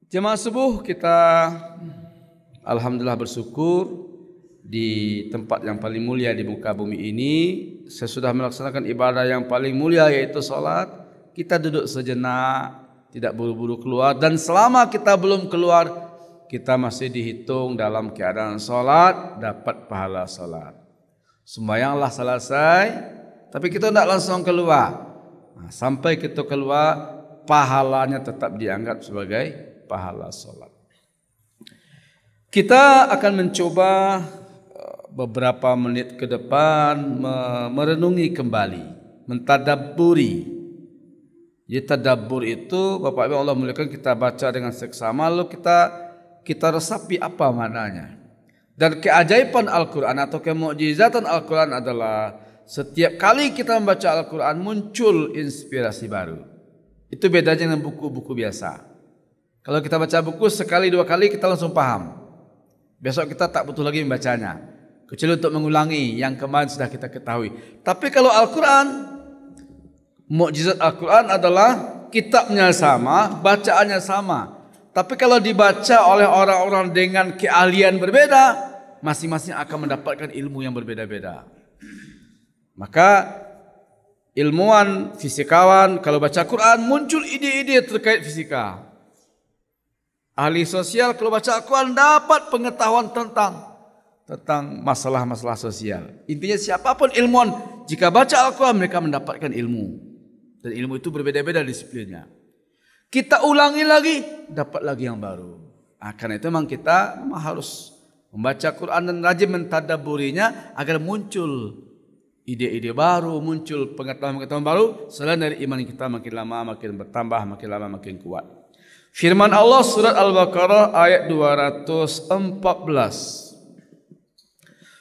Jemaah subuh, kita alhamdulillah bersyukur di tempat yang paling mulia di muka bumi ini. Sesudah melaksanakan ibadah yang paling mulia yaitu salat, kita duduk sejenak, tidak buru-buru keluar, dan selama kita belum keluar, kita masih dihitung dalam keadaan salat, dapat pahala salat. Sembahyanglah selesai, tapi kita tidak langsung keluar. Sampai kita keluar, pahalanya tetap dianggap sebagai pahala salat. Kita akan mencoba beberapa menit ke depan merenungi kembali, mentadabburi. Jadi tadabbur itu, Bapak Ibu Allah muliakan, kita baca dengan seksama, lalu kita resapi apa maknanya. Dan keajaiban Al-Quran atau kemukjizatan Al-Quran adalah setiap kali kita membaca Al-Quran muncul inspirasi baru. Itu bedanya dengan buku-buku biasa. Kalau kita baca buku sekali dua kali kita langsung paham. Besok kita tak butuh lagi membacanya, kecuali untuk mengulangi yang kemarin sudah kita ketahui. Tapi kalau Al-Quran, mukjizat Al-Quran adalah kitabnya sama, bacaannya sama. Tapi kalau dibaca oleh orang-orang dengan keahlian berbeda, masing-masing akan mendapatkan ilmu yang berbeda-beda. Maka ilmuwan, fisikawan kalau baca Quran muncul ide-ide terkait fisika. Ahli sosial kalau baca Al-Quran dapat pengetahuan tentang masalah-masalah sosial. Intinya siapapun ilmuwan, jika baca Al-Quran mereka mendapatkan ilmu. Dan ilmu itu berbeda-beda disiplinnya. Kita ulangi lagi, dapat lagi yang baru. Karena itu memang kita harus membaca Quran dan rajin mentadabburinya agar muncul ide-ide baru, muncul pengetahuan-pengetahuan baru. Selain dari iman kita makin lama makin bertambah, makin lama makin kuat. Firman Allah surat Al-Baqarah ayat 214.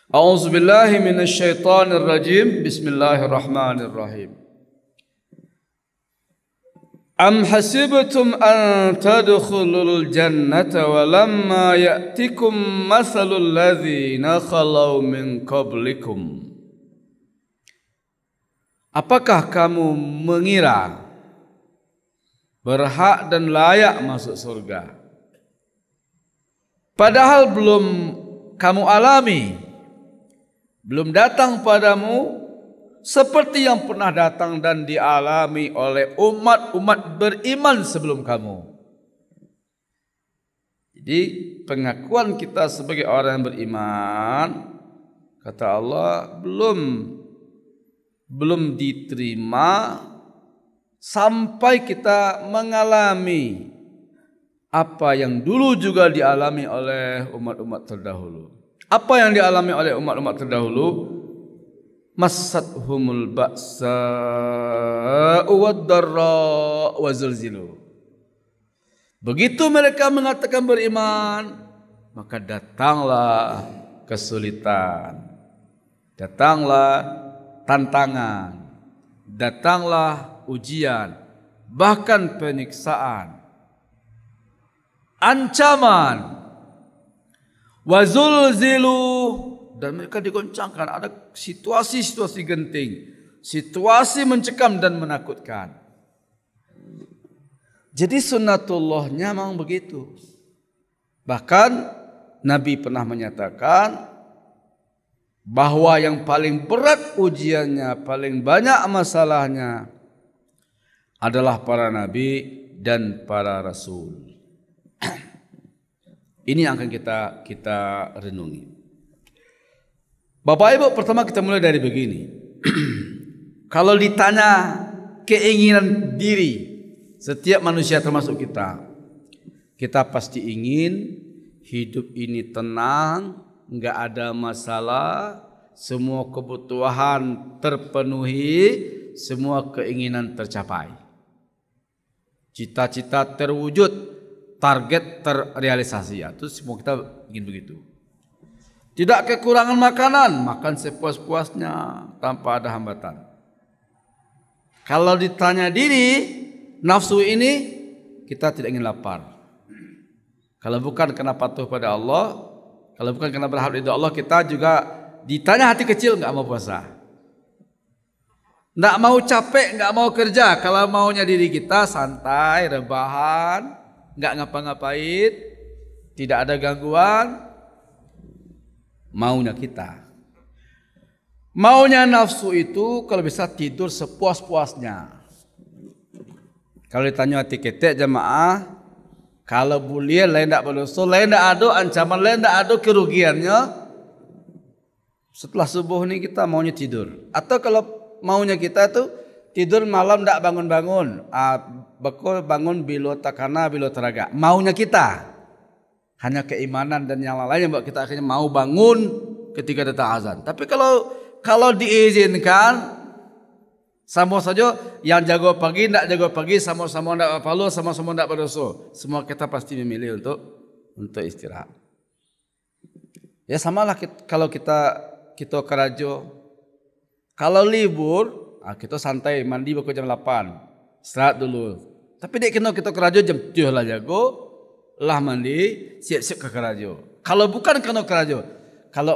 A'udzubillahi minasyaitonir rajim. Bismillahirrahmanirrahim. Am hasibtum an tadkhulul jannata wa lamma ya'tikum mathalul ladzina khalau min qablikum. Apakah kamu mengira berhak dan layak masuk surga, padahal belum kamu alami, belum datang padamu seperti yang pernah datang dan dialami oleh umat-umat beriman sebelum kamu. Jadi pengakuan kita sebagai orang yang beriman, kata Allah, belum diterima sampai kita mengalami apa yang dulu juga dialami oleh umat-umat terdahulu. Apa yang dialami oleh umat-umat terdahulu? Massathumul ba'sa wad-dharra wa zulzilu. Begitu mereka mengatakan beriman, maka datanglah kesulitan, datanglah tantangan, datanglah ujian, bahkan penyiksaan, ancaman, wazulzilu, dan mereka digoncangkan. Ada situasi-situasi genting, situasi mencekam dan menakutkan. Jadi sunnatullahnya memang begitu. Bahkan Nabi pernah menyatakan bahwa yang paling berat ujiannya, paling banyak masalahnya adalah para nabi dan para rasul. Ini yang akan kita renungi. Bapak Ibu, pertama kita mulai dari begini. Kalau ditanya keinginan diri setiap manusia termasuk kita pasti ingin hidup ini tenang, enggak ada masalah, semua kebutuhan terpenuhi, semua keinginan tercapai. Cita-cita terwujud, target terrealisasi. Itu semua kita ingin begitu. Tidak kekurangan makanan, makan sepuas-puasnya tanpa ada hambatan. Kalau ditanya diri, nafsu ini kita tidak ingin lapar. Kalau bukan karena patuh pada Allah, kalau bukan karena berharap ridha Allah, kita juga ditanya hati kecil enggak mau puasa. Enggak mau capek, enggak mau kerja. Kalau maunya diri kita santai, rebahan, nggak ngapa-ngapain, tidak ada gangguan, maunya kita. Maunya nafsu itu kalau bisa tidur sepuas-puasnya. Kalau ditanya hati ketek jamaah, kalau boleh lain tak berdosa, lain tak ada ancaman, lain tak ada kerugiannya. Setelah subuh ni kita maunya tidur. Atau kalau maunya kita tu tidur malam tak bangun-bangun, bakul bangun bila takana bila teraga. Maunya kita. Hanya keimanan dan yang lain yang buat kita akhirnya mau bangun ketika datang azan. Tapi kalau diizinkan, sama saja yang jago pagi, tidak jago pagi, sama-sama tidak apa-apa, sama-sama tidak berdosa. Semua kita pasti memilih untuk istirahat. Ya samalah kalau kita kerajo. Kalau libur, kita santai mandi baru jam 8, istirahat dulu. Tapi dek kena kita kerajo jam 7 lah jago, lah mandi, siap-siap ke kerajo. Kalau bukan kena kerajo,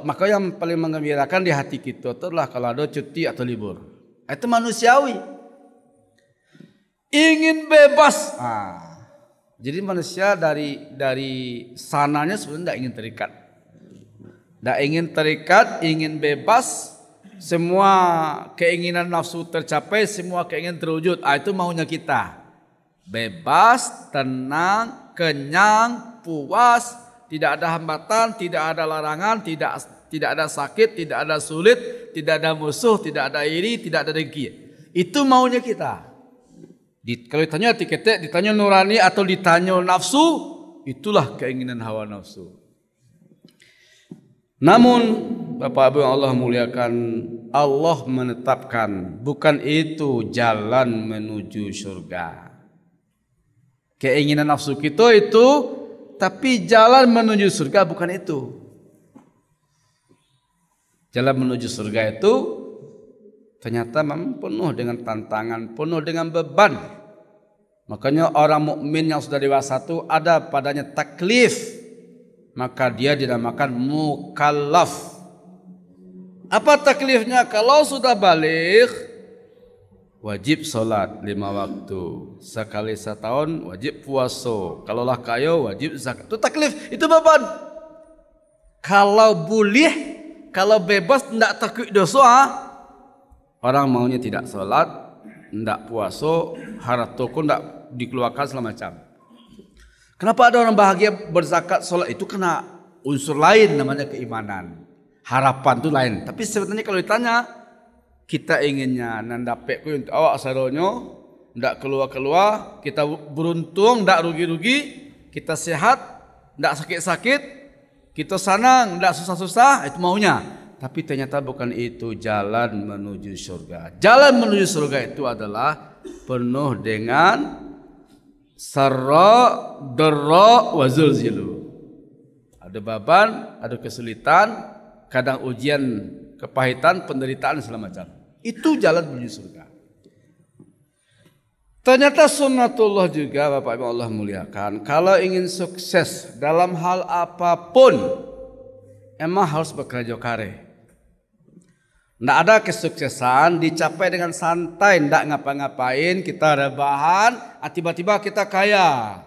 maka yang paling menggembirakan di hati kita itulah kalau ada cuti atau libur. Itu manusiawi. Ingin bebas. Jadi manusia dari sananya sebenarnya tidak ingin terikat. Tidak ingin terikat, ingin bebas. Semua keinginan nafsu tercapai, semua keinginan terwujud. Itu maunya kita. Bebas, tenang, kenyang, puas, tidak ada hambatan, tidak ada larangan, tidak ada sakit, tidak ada sulit, tidak ada musuh, tidak ada iri, tidak ada dengki. Itu maunya kita. Kalau ditanya hati ketek, ditanya nurani atau ditanya nafsu, itulah keinginan hawa nafsu. Namun Bapak Ibu yang Allah muliakan, Allah menetapkan bukan itu jalan menuju surga. Keinginan nafsu kita itu, tapi jalan menuju surga bukan itu. Jalan menuju surga itu ternyata memang penuh dengan tantangan, penuh dengan beban. Makanya orang mukmin yang sudah dewasa itu ada padanya taklif. Maka dia dinamakan mukallaf. Apa taklifnya? Kalau sudah balik, wajib solat 5 waktu. Sekali setahun wajib puasa. Kalau lah kaya wajib zakat. Itu taklif, itu beban. Kalau boleh, kalau bebas tidak takut dosa, orang maunya tidak solat, tidak puasa, harta pun tidak dikeluarkan segala macam. Kenapa ada orang bahagia berzakat, solat? Itu kena unsur lain namanya keimanan. Harapan itu lain. Tapi sebenarnya kalau ditanya, kita inginnya nandapek ku untuk awak saronyo, ndak keluar-keluar, kita beruntung, ndak rugi-rugi, kita sehat, ndak sakit-sakit, kita senang, ndak susah-susah, itu maunya. Tapi ternyata bukan itu jalan menuju surga. Jalan menuju surga itu adalah penuh dengan sarra, darra, wa zulzilu. Ada beban, ada kesulitan, kadang ujian, kepahitan, penderitaan segala macam. Itu jalan menuju surga. Ternyata sunnatullah juga Bapak Ibu Allah muliakan. Kalau ingin sukses dalam hal apapun, emang harus bekerja kare. Tidak ada kesuksesan dicapai dengan santai, tidak ngapa-ngapain, kita rebahan, tiba-tiba kita kaya,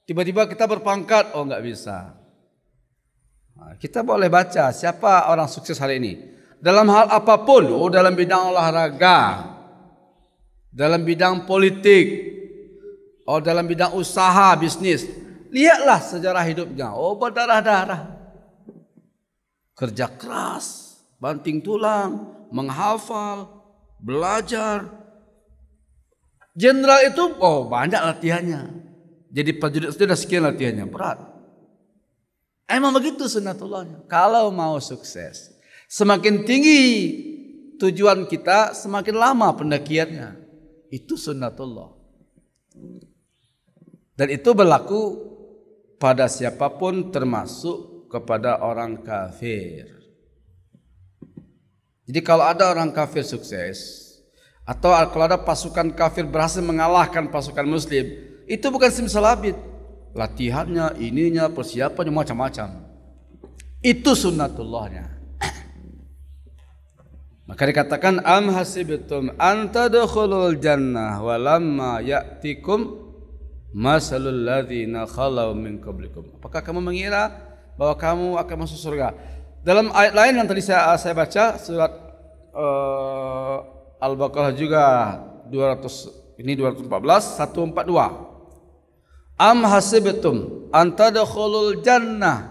tiba-tiba kita berpangkat, enggak bisa. Kita boleh baca siapa orang sukses hari ini dalam hal apapun, dalam bidang olahraga, dalam bidang politik, dalam bidang usaha bisnis. Lihatlah sejarah hidupnya, berdarah-darah, kerja keras, banting tulang, menghafal, belajar. Jenderal itu banyak latihannya. Jadi prajurit sudah sekian latihannya, berat. Emang begitu sunnatullahnya. Kalau mau sukses, semakin tinggi tujuan kita, semakin lama pendakiannya. Itu sunnatullah. Dan itu berlaku pada siapapun, termasuk kepada orang kafir. Jadi kalau ada orang kafir sukses, atau kalau ada pasukan kafir berhasil mengalahkan pasukan muslim, itu bukan simsalabit. Latihannya, ininya, persiapannya macam-macam. Itu sunnatullahnya. Maka dikatakan am hasibtum an tadkhulul jannah walamma ya'tikum masalul ladzina khalau min qablikum. Apakah kamu mengira bahwa kamu akan masuk surga? Dalam ayat lain yang tadi saya baca surat Al-Baqarah juga 200 ini 214 142. Am hasibtum an tadkhulul jannah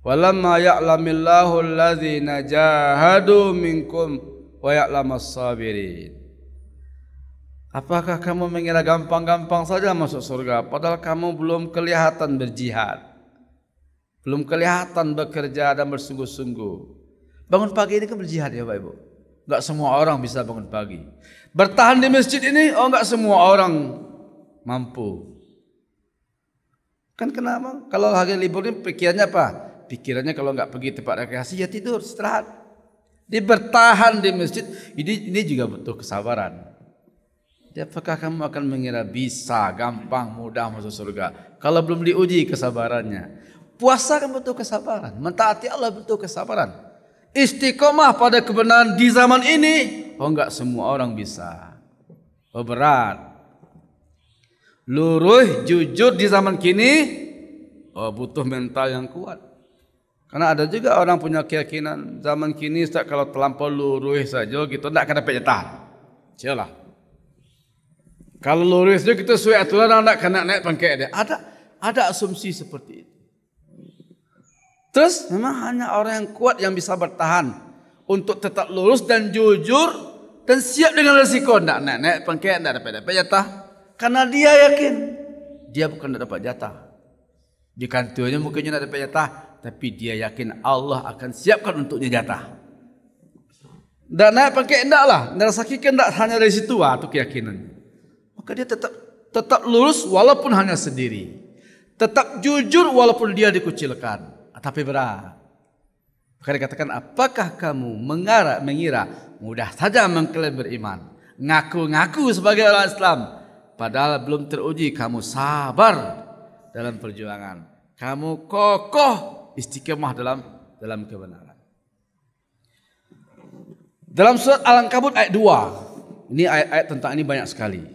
walamma ya'lamillahu alladzina jahadu minkum wa ya'lamas sabirin. Apakah kamu mengira gampang-gampang saja masuk surga padahal kamu belum kelihatan berjihad, belum kelihatan bekerja dan bersungguh-sungguh. Bangun pagi ini kan berjihad ya Bapak Ibu. Enggak semua orang bisa bangun pagi. Bertahan di masjid ini enggak semua orang mampu. Kan kenapa? Kalau hari libur ini pikirannya apa? Pikirannya kalau enggak pergi tempat rekreasi ya tidur, istirahat. Dia bertahan di masjid, ini juga butuh kesabaran. Apakah kamu akan mengira bisa gampang mudah masuk surga kalau belum diuji kesabarannya? Puasa kan butuh kesabaran, mentaati Allah butuh kesabaran. Istiqomah pada kebenaran di zaman ini, enggak semua orang bisa. Berat. Lurus jujur di zaman kini butuh mental yang kuat. Karena ada juga orang punya keyakinan zaman kini Ustaz, kalau terlampau lurus saja gitu tidak akan dapat jatah. Sialah. Kalau lurus saja kita sesuai aturan tidak kena naik pangkat dia. Ada asumsi seperti itu. Terus memang hanya orang yang kuat yang bisa bertahan untuk tetap lurus dan jujur dan siap dengan risiko tidak naik pangkat, tidak dapat jatah. Karena dia yakin dia bukan tidak dapat jatah. Di kantornya mungkin tidak dapat jatah, tapi dia yakin Allah akan siapkan untuknya jatah. Tidak naik pangkat tidaklah, tidak sakitkan tidak hanya dari situ itu keyakinannya. Maka dia tetap lurus walaupun hanya sendiri. Tetap jujur walaupun dia dikucilkan. Tapi berat. Maka dikatakan, apakah kamu mengira mudah saja mengklaim beriman, ngaku-ngaku sebagai orang Islam, padahal belum teruji kamu sabar dalam perjuangan, kamu kokoh istiqamah dalam kebenaran. Dalam surat Al-Ankabut ayat 2, ini ayat-ayat tentang ini banyak sekali.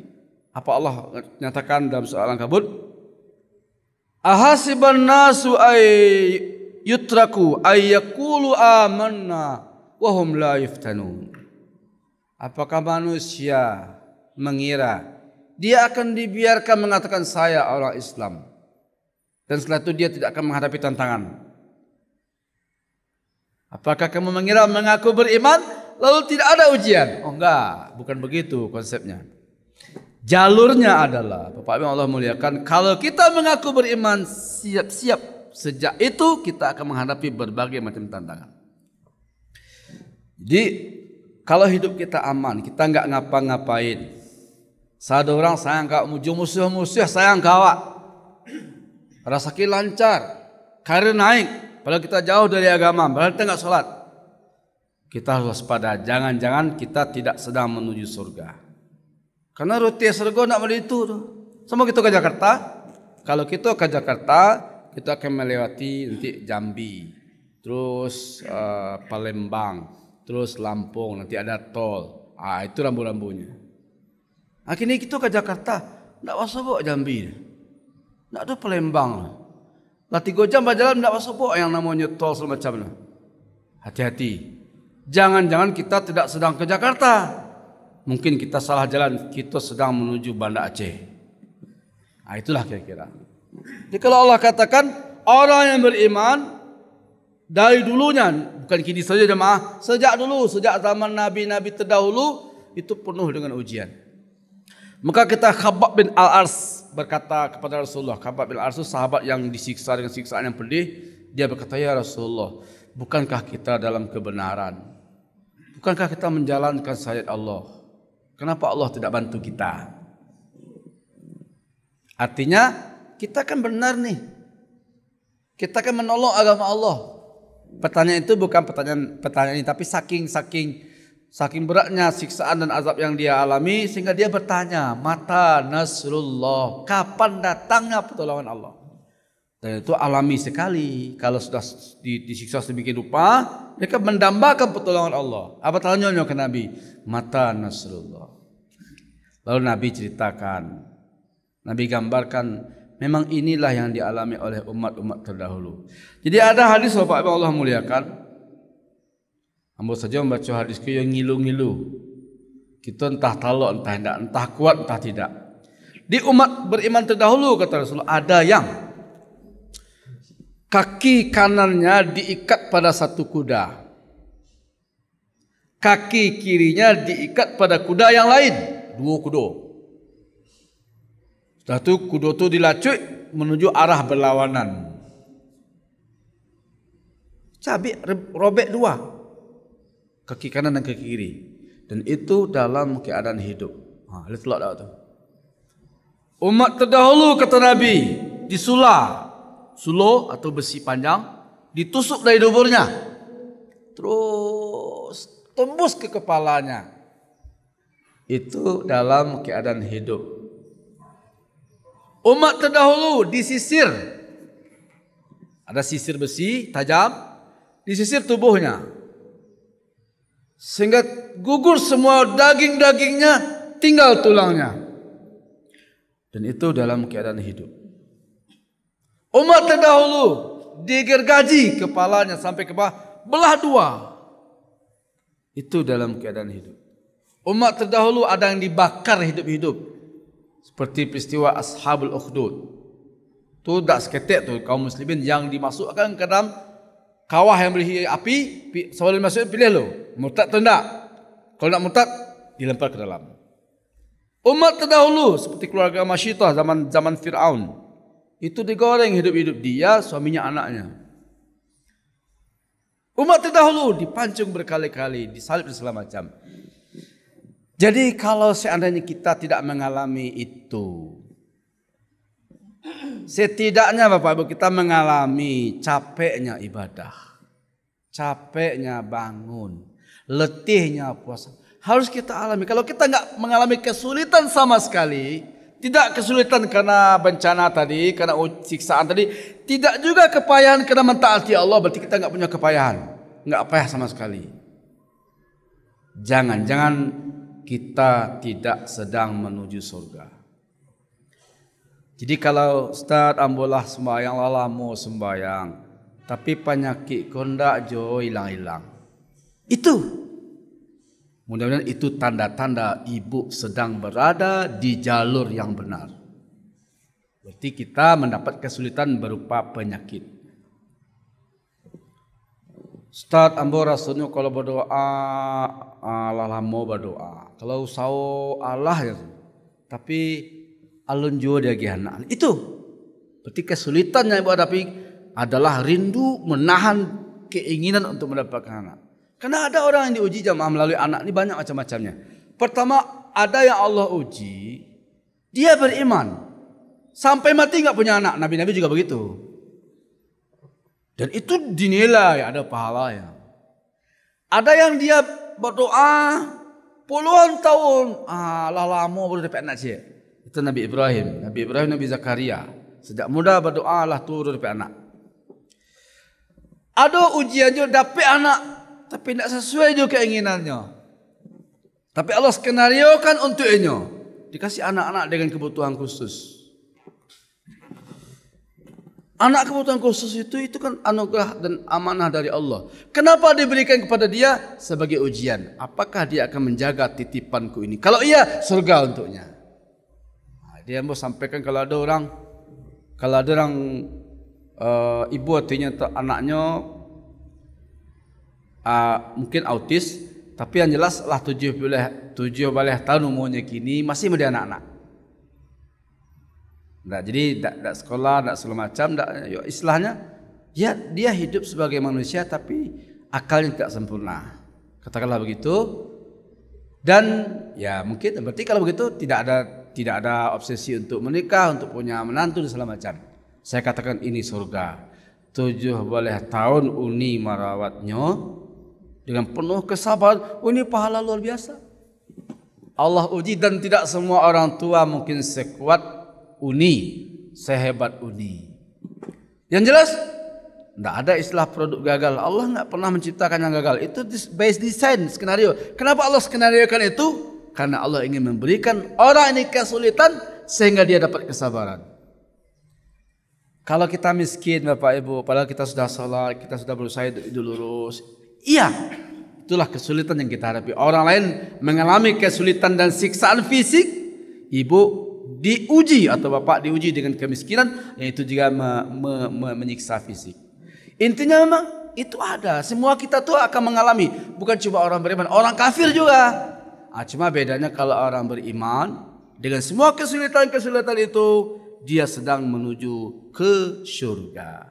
Apa Allah nyatakan dalam surat Al-Ankabut? Ahasiban nasu yutraku ayyakulu amanna wahum la yuftanun. Apakah manusia mengira dia akan dibiarkan mengatakan saya orang Islam dan setelah itu dia tidak akan menghadapi tantangan? Apakah kamu mengira mengaku beriman lalu tidak ada ujian? Oh enggak, bukan begitu konsepnya. Jalurnya adalah, Bapak Ibu Allah muliakan, kalau kita mengaku beriman, siap-siap sejak itu kita akan menghadapi berbagai macam tantangan. Jadi kalau hidup kita aman, kita enggak ngapa-ngapain, ada orang sayang kau, musuh-musuh sayang kawak, rezeki lancar, karir naik, padahal kita jauh dari agama, padahal kita enggak sholat, kita harus waspada, jangan-jangan kita tidak sedang menuju surga. Karena rute surga nak melalui itu. Sama kita ke Jakarta. Kalau kita ke Jakarta, kita akan melewati nanti Jambi, terus Palembang, terus Lampung, nanti ada tol. Itu rambu-rambunya. Akhirnya kita ke Jakarta, tidak masuk kok Jambi, tidak ada Palembang. Lah 3 jam berjalan tidak masuk kok yang namanya tol semacamnya. Hati-hati. Jangan-jangan kita tidak sedang ke Jakarta. Mungkin kita salah jalan, kita sedang menuju Banda Aceh. Itulah kira-kira. Jadi kalau Allah katakan orang yang beriman dari dulunya, bukan kini saja jemaah, sejak dulu, sejak zaman nabi-nabi terdahulu itu penuh dengan ujian. Maka kita Khabbab bin Al-Ars berkata kepada Rasulullah, Khabbab bin Al-Ars itu sahabat yang disiksa dengan siksaan yang pedih. Dia berkata, ya Rasulullah, bukankah kita dalam kebenaran? Bukankah kita menjalankan syariat Allah? Kenapa Allah tidak bantu kita? Artinya kita kan benar nih. Kita kan menolong agama Allah. Pertanyaan itu bukan pertanyaan ini, tapi saking beratnya siksaan dan azab yang dia alami sehingga dia bertanya, mata nasrullah, kapan datangnya pertolongan Allah? Dan itu alami sekali. Kalau sudah disiksa sedemikian rupa, mereka mendambakan pertolongan Allah. Apa tanya ke Nabi? Mata nasrullah. Lalu Nabi ceritakan Nabi gambarkan memang inilah yang dialami oleh umat-umat terdahulu. Jadi ada hadis Bapak Ibu Allah muliakan. Ambo saja membaca hadis yang ngilu-ngilu. Kita entah talok, entah tidak, entah kuat, entah tidak. Di umat beriman terdahulu kata Rasulullah ada yang kaki kanannya diikat pada satu kuda, kaki kirinya diikat pada kuda yang lain, dua kuda. Setelah itu kuda itu dilacuk menuju arah berlawanan. Cabik robek dua, kaki kanan dan kaki kiri, dan itu dalam keadaan hidup. Lihat tak tu. Umat terdahulu kata Nabi disulah, sulo atau besi panjang ditusuk dari duburnya, terus tembus ke kepalanya. Itu dalam keadaan hidup. Umat terdahulu disisir, ada sisir besi tajam, disisir tubuhnya sehingga gugur semua daging-dagingnya, tinggal tulangnya. Dan itu dalam keadaan hidup. Umat terdahulu digergaji kepalanya sampai ke bawah, belah dua. Itu dalam keadaan hidup. Umat terdahulu ada yang dibakar hidup-hidup, seperti peristiwa Ashabul Ukhdud. Itu tak seketik tu kaum muslimin yang dimasukkan ke dalam kawah yang berisi api. Sebelum masuk pilih lo, murtad atau tidak. Kalau nak murtad, dilempar ke dalam. Umat terdahulu seperti keluarga Masyitah zaman Fir'aun, itu digoreng hidup-hidup dia, suaminya, anaknya. Umat terdahulu dipancung berkali-kali, disalib dan segala macam. Jadi kalau seandainya kita tidak mengalami itu, setidaknya Bapak Ibu kita mengalami capeknya ibadah, capeknya bangun, letihnya puasa. Harus kita alami. Kalau kita enggak mengalami kesulitan sama sekali, tidak kesulitan karena bencana tadi, karena siksaan tadi, tidak juga kepayahan karena mentaati Allah, berarti kita enggak punya kepayahan, enggak payah sama sekali. Jangan kita tidak sedang menuju surga. Jadi kalau Ustaz ambolah sembahyang lalamu sembahyang, tapi penyakit kondak jo hilang-hilang. Itu mudah-mudahan itu tanda-tanda ibu sedang berada di jalur yang benar. Berarti kita mendapat kesulitan berupa penyakit. Ustaz ambo rasanya kalau berdoa Allah mau berdoa. Kalau sau Allah ya, tapi alun jua dia giana. Itu berarti kesulitan yang ibu hadapi adalah rindu menahan keinginan untuk mendapatkan anak. Karena ada orang yang diuji jamaah melalui anak ini banyak macam-macamnya. Pertama, ada yang Allah uji, dia beriman. Sampai mati enggak punya anak. Nabi-nabi juga begitu. Dan itu dinilai ada pahalanya. Ada yang dia berdoa puluhan tahun. Lama baru dapat anak cik. Itu Nabi Ibrahim. Nabi Zakaria. Sejak muda berdoa lah turun dapat anak. Ada ujian juga dapat anak. Tapi tidak sesuai juga keinginannya. Tapi Allah skenariokan untuknya. Dikasih anak-anak dengan kebutuhan khusus. Anak kebutuhan khusus itu kan anugerah dan amanah dari Allah. Kenapa diberikan kepada dia? Sebagai ujian. Apakah dia akan menjaga titipanku ini? Kalau iya, surga untuknya. Dia mau sampaikan kalau ada orang ibu artinya anaknya mungkin autis, tapi yang jelas lah 7 tahun umurnya kini masih menjadi anak-anak. Jadi tidak sekolah, tidak segala macam, istilahnya ya dia hidup sebagai manusia tapi akalnya tidak sempurna. Katakanlah begitu. Dan ya mungkin berarti kalau begitu tidak ada obsesi untuk menikah, untuk punya menantu dan segala macam. Saya katakan ini surga. 7 tahun uni merawatnya dengan penuh kesabaran, ini pahala luar biasa. Allah uji dan tidak semua orang tua mungkin sekuat uni, sehebat uni. Yang jelas, tidak ada istilah produk gagal. Allah tidak pernah menciptakan yang gagal. Itu based design, skenario. Kenapa Allah skenariokan itu? Karena Allah ingin memberikan orang ini kesulitan sehingga dia dapat kesabaran. Kalau kita miskin Bapak Ibu, padahal kita sudah sholat, kita sudah berusaha hidup lurus, iya, itulah kesulitan yang kita hadapi. Orang lain mengalami kesulitan dan siksaan fisik, ibu diuji atau bapak diuji dengan kemiskinan, yaitu juga menyiksa fisik. Intinya memang itu ada. Semua kita tuh akan mengalami, bukan cuma orang beriman, orang kafir juga. Cuma bedanya kalau orang beriman, dengan semua kesulitan-kesulitan itu, dia sedang menuju ke surga.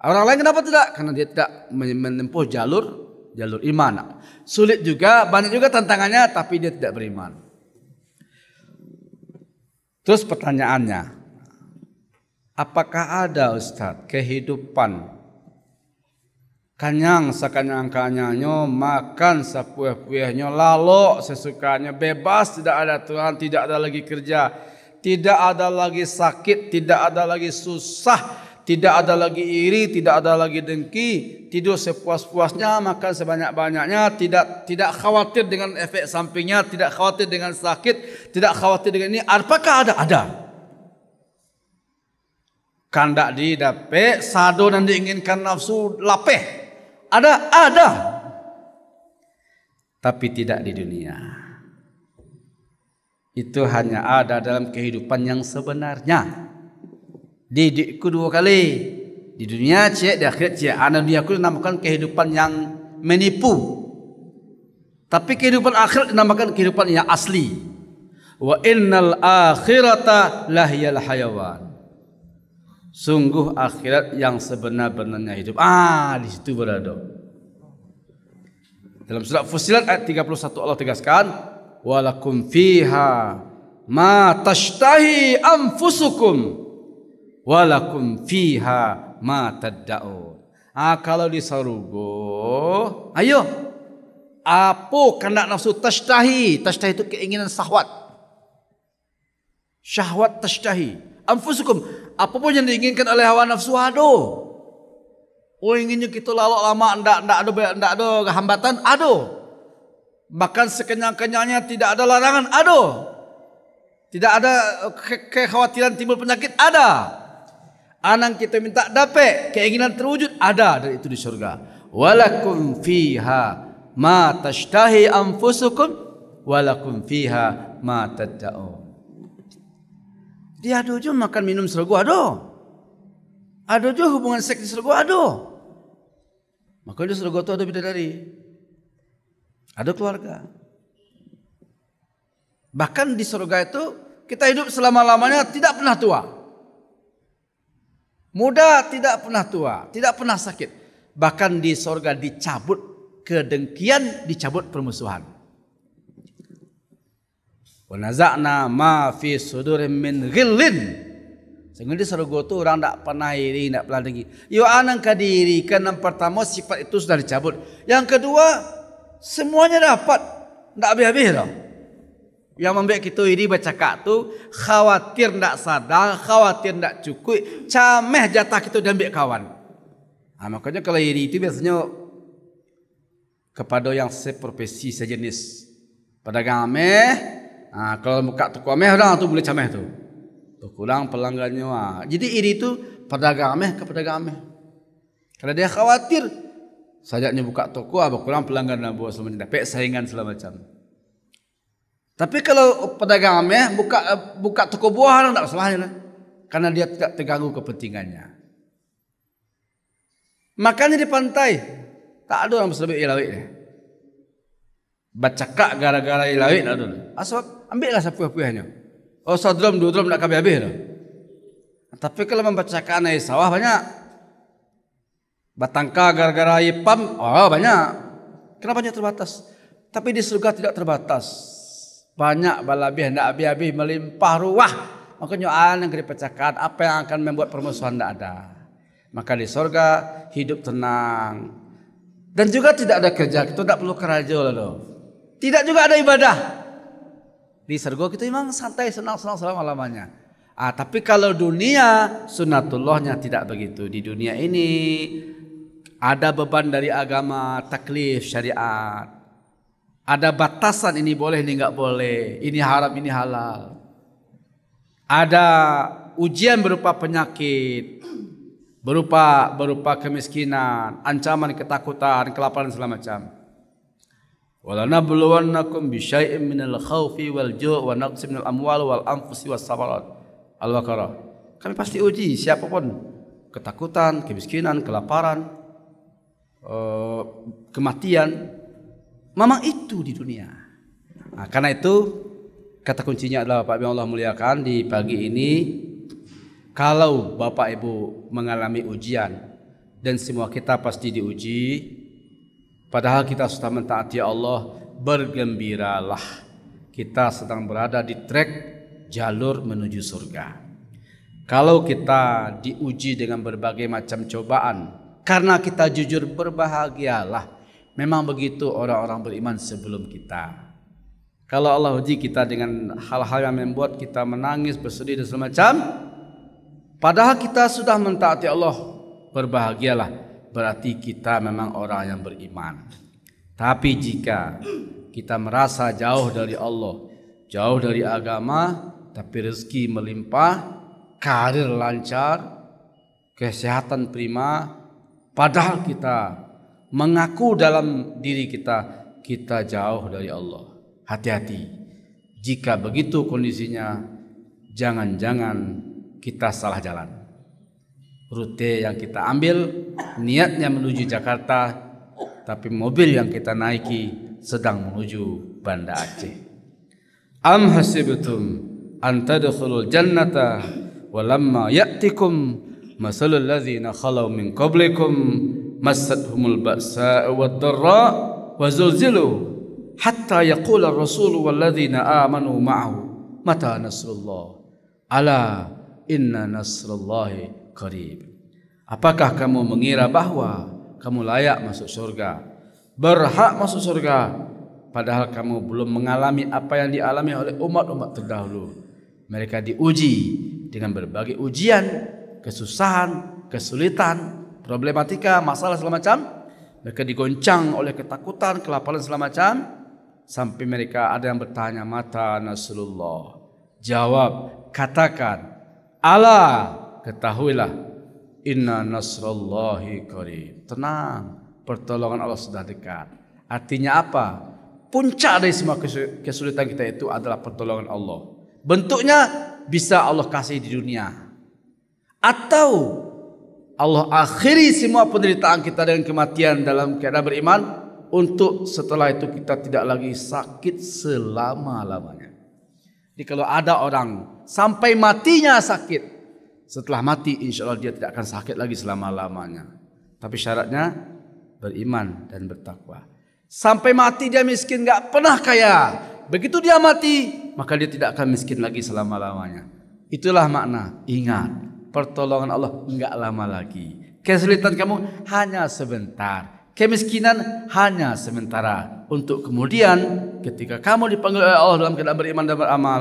Orang lain kenapa tidak? Karena dia tidak menempuh jalur iman. Sulit juga, banyak juga tantangannya, tapi dia tidak beriman. Terus pertanyaannya, apakah ada Ustaz kehidupan kanyang sakanyang-kanyangnya, makan sepueh-puehnya, lalok sesukanya, bebas, tidak ada Tuhan, tidak ada lagi kerja, tidak ada lagi sakit, tidak ada lagi susah, tidak ada lagi iri, tidak ada lagi dengki, tidur sepuas-puasnya, makan sebanyak-banyaknya, tidak khawatir dengan efek sampingnya, tidak khawatir dengan sakit, tidak khawatir dengan ini. Apakah ada? Ada. Kandak didape, sado dan diinginkan nafsu lapeh. Ada. Tapi tidak di dunia. Itu hanya ada dalam kehidupan yang sebenarnya. Didikku 2 kali. Di dunia cek, di akhirat cek. Dunia dinamakan kehidupan yang menipu. Tapi kehidupan akhirat dinamakan kehidupan yang asli. Wa innal akhirata lahiyal hayawan. Sungguh akhirat yang sebenar-benarnya hidup. Di situ berada. Dalam surah Fussilat ayat 31 Allah tegaskan, walakum fiha ma tashtahi anfusukum walakum fiha ma tadda'un. Kalau di surga, ayo, apa kena nafsu tashtahi? Tashtahi itu keinginan syahwat. Syahwat tashtahi. Anfusukum, apapun yang diinginkan oleh hawa nafsu, inginnya kita lalok lama, ndak ada hambatan, bahkan sekenyang-kenyangnya tidak ada larangan, tidak ada kekhawatiran timbul penyakit, anang kita minta dapat, keinginan terwujud, dan itu di surga. Walakum fiha ma tashtahi anfusukum walakum fiha ma tadda'un. Dia ada je makan minum surga, ada je hubungan seks di surga, maka di surga itu ada bidadari, ada keluarga. Bahkan di surga itu kita hidup selama-lamanya tidak pernah tua, muda tidak pernah tua, tidak pernah sakit. Bahkan di surga dicabut kedengkian, dicabut permusuhan. Wa naza'na ma fi sudurim min ghillin. Sehingga di surga itu orang tak pernah iri, tak pernah dengki. Anang kadiri, yang pertama sifat itu sudah dicabut. Yang kedua, semuanya dapat, tak habis-habis dah. Yang membuat kita iri bercakap tu, khawatir tak sadar, khawatir tak cukup, cameh jatah kita dan ambil kawan. Makanya kalau iri itu biasanya kepada yang seprofesi, sejenis. Pedagang ameh, kalau buka toko ameh orang tu boleh cameh tu. Kurang pelanggannya. Jadi iri itu pedagang ameh ke pedagang ameh. Kalau dia khawatir sajaknya buka toko, kurang pelanggan dan buat semacam dapat saingan segala macam. Tapi kalau pedagang ameh buka toko buah, tak masalahnya, karena dia tidak terganggu kepentingannya. Makanya di pantai tak ada orang berselebih ilawik. Bacakak gara-gara ilawik tak ada. Asal ambillah sepuh-puhnya. Satu drum, 2 drum tak habis-habis. Tapi kalau membacakan air sawah banyak. Batangka gara-gara ipam, banyak. Kenapa banyak terbatas? Tapi di surga tidak terbatas. Banyak balabih, tidak habis-habis, melimpah ruah. Makanya yang dipercakap, apa yang akan membuat permusuhan tidak ada. Maka di surga hidup tenang. Dan juga tidak ada kerja, kita tidak perlu kerja loh. Tidak juga ada ibadah. Di surga kita memang santai, senang-senang selama-lamanya. Tapi kalau dunia, sunatullahnya tidak begitu. Di dunia ini ada beban dari agama, taklif, syariat. Ada batasan, ini boleh, ini enggak boleh. Ini haram, ini halal. Ada ujian berupa penyakit, berupa kemiskinan, ancaman, ketakutan, kelaparan segala macam. Walanabluwannakum bisyai'in minal khaufi wal ju' wa naqsin minal amwal wal anfusi was samarat. Al-Baqarah. Kami pasti uji siapapun, ketakutan, kemiskinan, kelaparan, kematian. Memang itu di dunia. Nah, karena itu kata kuncinya adalah Bapak Ibu yang Allah muliakan di pagi ini, kalau Bapak Ibu mengalami ujian, dan semua kita pasti diuji, padahal kita sudah mentaati Allah, bergembiralah. Kita sedang berada di trek jalur menuju surga. Kalau kita diuji dengan berbagai macam cobaan, karena kita jujur, berbahagialah. Memang begitu orang-orang beriman sebelum kita. Kalau Allah uji kita dengan hal-hal yang membuat kita menangis, bersedih dan semacam, padahal kita sudah mentaati Allah, berbahagialah. Berarti kita memang orang yang beriman. Tapi jika kita merasa jauh dari Allah, jauh dari agama, tapi rezeki melimpah, karir lancar, kesehatan prima, padahal kita mengaku dalam diri kita jauh dari Allah. Hati-hati. Jika begitu kondisinya, jangan-jangan kita salah jalan. Rute yang kita ambil niatnya menuju Jakarta, tapi mobil yang kita naiki sedang menuju Banda Aceh. Am hasibtum an tadkhulul jannata walamma ya'tikum masalul ladzina khalau min qablikum massathumul ba'sa wad-dharra wa zulzilu hatta yaqula ar-rasul wal ladzina amanu ma'ahu mata nasrullah ala inna nasrullahi qarib. Apakah kamu mengira bahwa kamu layak masuk surga, berhak masuk surga, padahal kamu belum mengalami apa yang dialami oleh umat-umat terdahulu? Mereka diuji dengan berbagai ujian, kesusahan, kesulitan, problematika, masalah segala macam. Mereka digoncang oleh ketakutan, kelaparan segala macam, sampai mereka ada yang bertanya, mata nasrullah? Jawab, katakan, ala, ketahuilah, inna nasrullahi qarib. Tenang, pertolongan Allah sudah dekat. Artinya apa? Puncak dari semua kesulitan kita itu adalah pertolongan Allah. Bentuknya bisa Allah kasih di dunia, atau Allah akhiri semua penderitaan kita dengan kematian dalam keadaan beriman, untuk setelah itu kita tidak lagi sakit selama-lamanya. Jadi kalau ada orang sampai matinya sakit, setelah mati insya Allah dia tidak akan sakit lagi selama-lamanya. Tapi syaratnya beriman dan bertakwa. Sampai mati dia miskin, gak pernah kaya. Begitu dia mati, maka dia tidak akan miskin lagi selama-lamanya. Itulah makna, ingat, pertolongan Allah enggak lama lagi. Kesulitan kamu hanya sebentar, kemiskinan hanya sementara, untuk kemudian ketika kamu dipanggil oleh Allah dalam keadaan beriman dan beramal,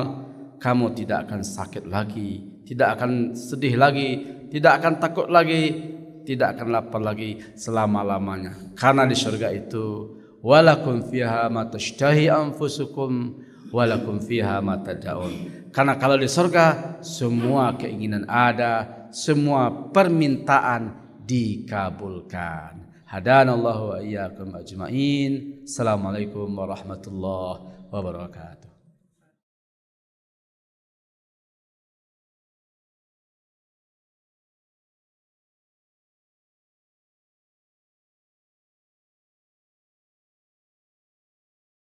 kamu tidak akan sakit lagi, tidak akan sedih lagi, tidak akan takut lagi, tidak akan lapar lagi selama-lamanya. Karena di surga itu walakum fiha ma tashtahi anfusukum walakum fiha ma tad'un. Karena kalau di surga semua keinginan ada, semua permintaan dikabulkan. Hadanallahu wa iyyakum ajmain. Assalamualaikum warahmatullahi wabarakatuh.